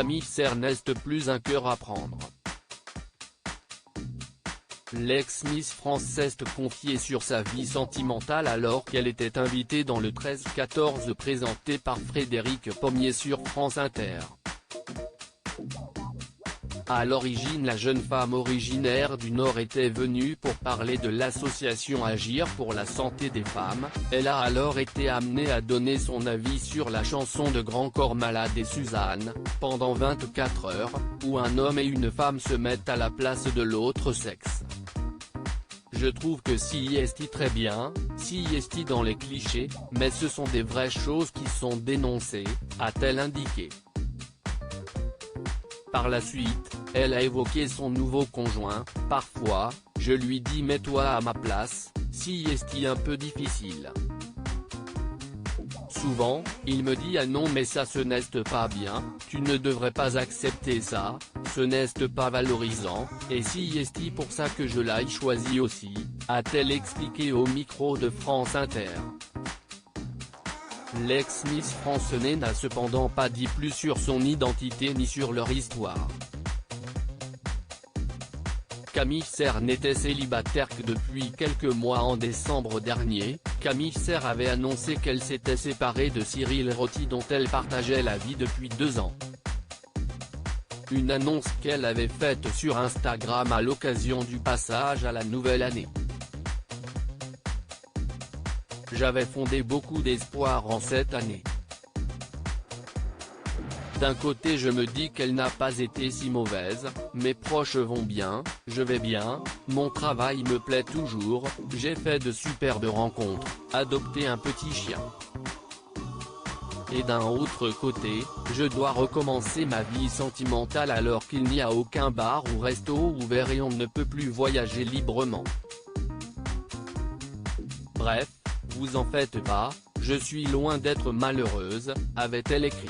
Camille Serre n'est plus un cœur à prendre. L'ex-Miss France s'est confiée sur sa vie sentimentale alors qu'elle était invitée dans le 13-14 présenté par Frédéric Pommier sur France Inter. À l'origine, la jeune femme originaire du Nord était venue pour parler de l'association Agir pour la santé des femmes. Elle a alors été amenée à donner son avis sur la chanson de Grand Corps Malade et Suzanne, pendant 24 heures, où un homme et une femme se mettent à la place de l'autre sexe. Je trouve que si est très bien, si est dans les clichés, mais ce sont des vraies choses qui sont dénoncées, a-t-elle indiqué. Par la suite, elle a évoqué son nouveau conjoint. Parfois, je lui dis mets-toi à ma place, si est un peu difficile. Souvent, il me dit ah non mais ça ce n'est pas bien, tu ne devrais pas accepter ça, ce n'est pas valorisant, et si est pour ça que je l'ai choisi aussi, a-t-elle expliqué au micro de France Inter. L'ex-Miss France n'a cependant pas dit plus sur son identité ni sur leur histoire. Camille Serre n'était célibataire que depuis quelques mois. En décembre dernier, Camille Serre avait annoncé qu'elle s'était séparée de Cyril Roty dont elle partageait la vie depuis 2 ans. Une annonce qu'elle avait faite sur Instagram à l'occasion du passage à la nouvelle année. J'avais fondé beaucoup d'espoir en cette année. D'un côté je me dis qu'elle n'a pas été si mauvaise, mes proches vont bien, je vais bien, mon travail me plaît toujours, j'ai fait de superbes rencontres, adopté un petit chien. Et d'un autre côté, je dois recommencer ma vie sentimentale alors qu'il n'y a aucun bar ou resto ouvert et on ne peut plus voyager librement. Bref, vous en faites pas, je suis loin d'être malheureuse, avait-elle écrit.